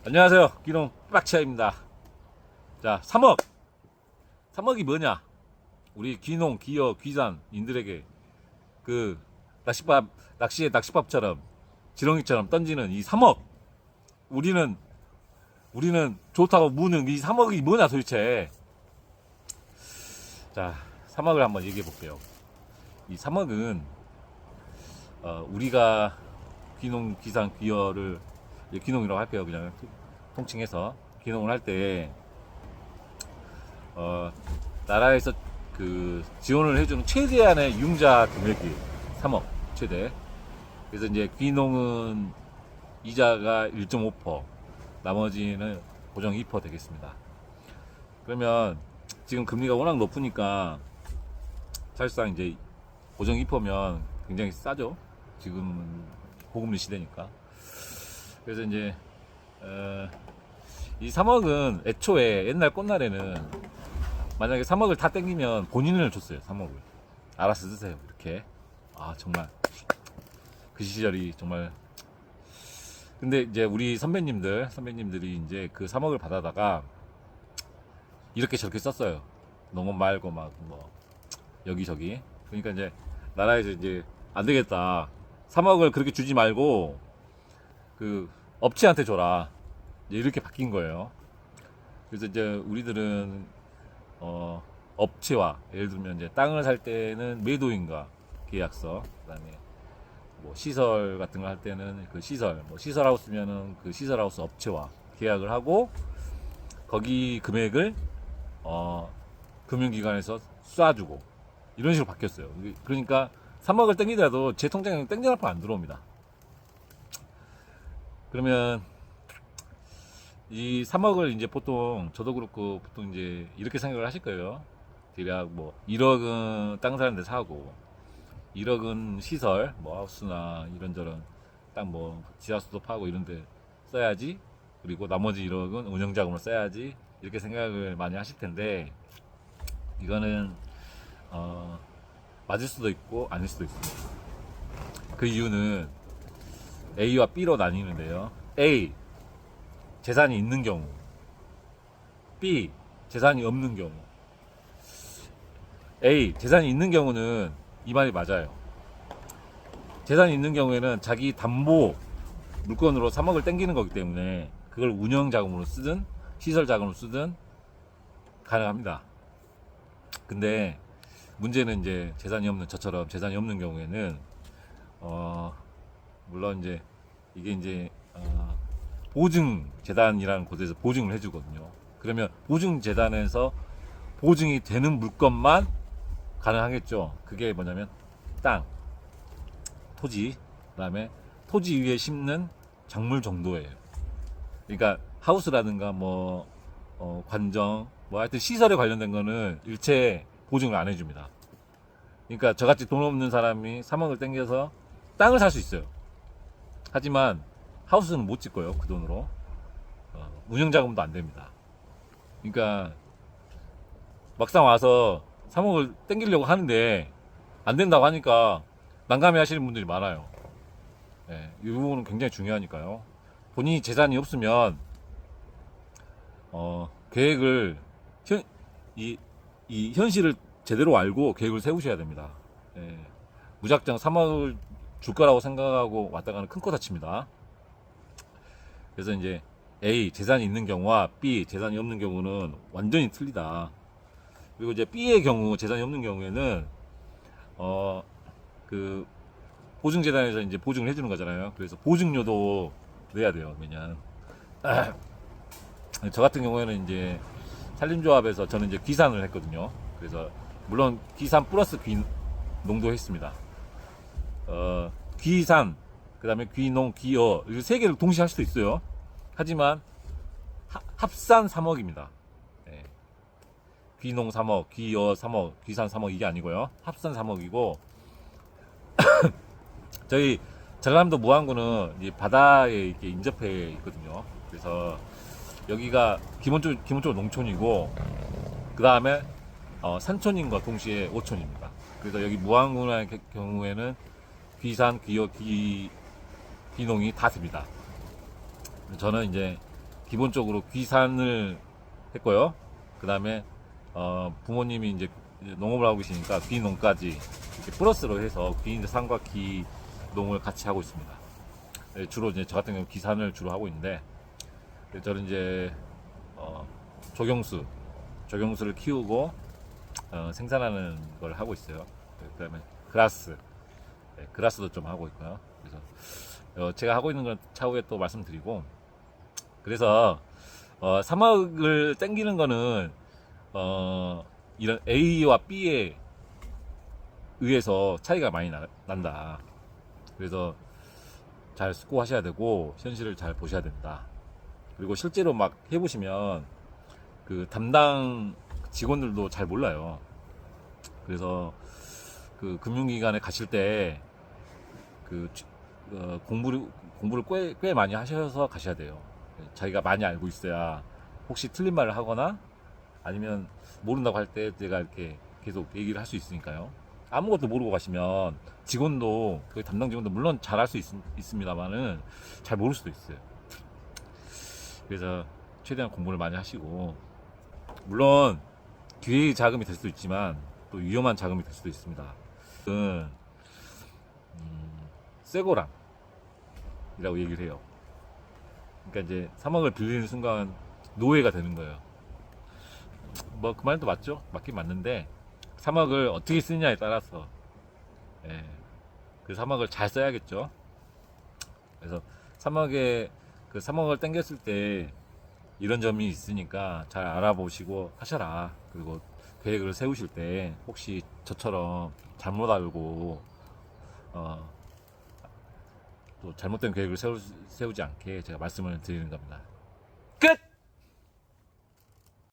안녕하세요. 기농 빡치아입니다. 자, 3억. 3억이 뭐냐? 우리 기농, 기어, 귀산인들에게 그 낚시의 낚시밥처럼 지렁이처럼 던지는 이 3억. 우리는 좋다고 무는 이 3억이 뭐냐 도대체. 자, 3억을 한번 얘기해 볼게요. 이 3억은 우리가 귀농, 귀산, 귀어를 귀농이라고 할게요. 그냥 통칭해서 귀농을 할 때 나라에서 그 지원을 해주는 최대한의 융자 금액이 3억 최대. 그래서 이제 귀농은 이자가 1.5%, 나머지는 고정 2% 되겠습니다. 그러면 지금 금리가 워낙 높으니까 사실상 이제 고정 2%면 굉장히 싸죠. 지금은 고금리 시대니까. 그래서 이제 이 3억은 애초에 옛날 꽃날에는 만약에 3억을 다 땡기면 본인을 줬어요. 3억을 알아서 쓰세요 이렇게. 아 정말 그 시절이 정말. 근데 이제 우리 선배님들이 이제 그 3억을 받아다가 이렇게 저렇게 썼어요. 농업 말고 막 뭐 여기저기. 그러니까 이제 나라에서 이제 안 되겠다, 3억을 그렇게 주지 말고 그 업체한테 줘라, 이제 이렇게 바뀐 거예요. 그래서 이제 우리들은 업체와, 예를 들면 이제 땅을 살 때는 매도인과 계약서, 그다음에 뭐 시설 같은 거 할 때는 그 시설, 뭐 시설하우스면은 그 시설하우스 업체와 계약을 하고 거기 금액을 금융기관에서 쏴주고 이런 식으로 바뀌었어요. 그러니까 3억을 땡기더라도 제 통장에 땡전 한 푼 안 들어옵니다. 그러면 이 3억을 이제 보통 저도 그렇고 보통 이제 이렇게 생각을 하실 거예요. 대략 뭐 1억은 땅 사는 데 사고 1억은 시설 뭐 하우스나 이런저런 땅 뭐 지하수도 파고 이런 데 써야지, 그리고 나머지 1억은 운영자금으로 써야지, 이렇게 생각을 많이 하실 텐데 이거는 맞을 수도 있고 아닐 수도 있습니다. 그 이유는 A와 B로 나뉘는데요. A, 재산이 있는 경우, B, 재산이 없는 경우. A, 재산이 있는 경우는 이 말이 맞아요. 재산이 있는 경우에는 자기 담보 물건으로 3억을 땡기는 거기 때문에 그걸 운영 자금으로 쓰든 시설 자금으로 쓰든 가능합니다. 근데 문제는 이제 재산이 없는, 저처럼 재산이 없는 경우에는 물론 이제 이게 이제 보증 재단이라는 곳에서 보증을 해주거든요. 그러면 보증 재단에서 보증이 되는 물건만 가능하겠죠. 그게 뭐냐면 땅, 토지, 그다음에 토지 위에 심는 작물 정도예요. 그러니까 하우스라든가 뭐 관정, 뭐 하여튼 시설에 관련된 거는 일체 보증을 안 해줍니다. 그러니까 저같이 돈 없는 사람이 3억을 땡겨서 땅을 살 수 있어요. 하지만 하우스는 못 짓고요, 그 돈으로. 운영자금도 안 됩니다. 그러니까 막상 와서 3억을 땡기려고 하는데 안 된다고 하니까 난감해 하시는 분들이 많아요. 네, 이 부분은 굉장히 중요하니까요. 본인이 재산이 없으면 계획을 이 현실을 제대로 알고 계획을 세우셔야 됩니다. 예, 무작정 3억을 줄 거라고 생각하고 왔다 가는 큰 코 다칩니다. 그래서 이제 A, 재산이 있는 경우와 B, 재산이 없는 경우는 완전히 틀리다. 그리고 이제 B의 경우, 재산이 없는 경우에는 그 보증재단에서 이제 보증을 해주는 거잖아요. 그래서 보증료도 내야 돼요. 왜냐 저 같은 경우에는 이제 산림조합에서 저는 이제 귀산을 했거든요. 그래서 물론 귀산 플러스 귀농도 했습니다. 귀산, 그 다음에 귀농, 귀어, 이 세 개를 동시에 할 수도 있어요. 하지만 합산 3억입니다. 네. 귀농 3억, 귀어 3억, 귀산 3억 이게 아니고요. 합산 3억이고 저희 전라남도 무안구는 이 바다에 이렇게 인접해 있거든요. 그래서 여기가 기본적으로 농촌이고 그 다음에 산촌인과 동시에 오촌입니다. 그래서 여기 무안군의 경우에는 귀산, 귀어, 귀농이 다 됩니다. 저는 이제 기본적으로 귀산을 했고요. 그 다음에 부모님이 이제 농업을 하고 계시니까 귀농까지 이렇게 플러스로 해서 귀산과 귀농을 같이 하고 있습니다. 네, 주로 이제 저 같은 경우 귀산을 주로 하고 있는데, 저는 이제 조경수를 키우고 생산하는 걸 하고 있어요. 그 다음에 그라스도 좀 하고 있고요. 그래서 제가 하고 있는 건 차후에 또 말씀드리고, 그래서 사막을 땡기는 거는 이런 A와 B에 의해서 차이가 많이 난다. 그래서 잘 숙고하셔야 되고 현실을 잘 보셔야 된다. 그리고 실제로 막 해보시면 그 담당 직원들도 잘 몰라요. 그래서 그 금융기관에 가실 때 그 공부를 꽤 많이 하셔서 가셔야 돼요. 자기가 많이 알고 있어야 혹시 틀린 말을 하거나 아니면 모른다고 할 때 제가 이렇게 계속 얘기를 할 수 있으니까요. 아무것도 모르고 가시면 직원도 그 담당 직원도 물론 잘할 수 있습니다만은 잘 모를 수도 있어요. 그래서 최대한 공부를 많이 하시고, 물론 기회의 자금이 될 수도 있지만 또 위험한 자금이 될 수도 있습니다. 쇠고랑이라고 얘기를 해요. 그러니까 이제 사막을 빌리는 순간 노예가 되는 거예요. 뭐 그 말도 맞긴 맞는데 사막을 어떻게 쓰느냐에 따라서 그 사막을 잘 써야겠죠. 그래서 사막을 당겼을 때 이런 점이 있으니까 잘 알아보시고 하셔라. 그리고 계획을 세우실 때 혹시 저처럼 잘못 알고 또 잘못된 계획을 세우지 않게 제가 말씀을 드리는 겁니다.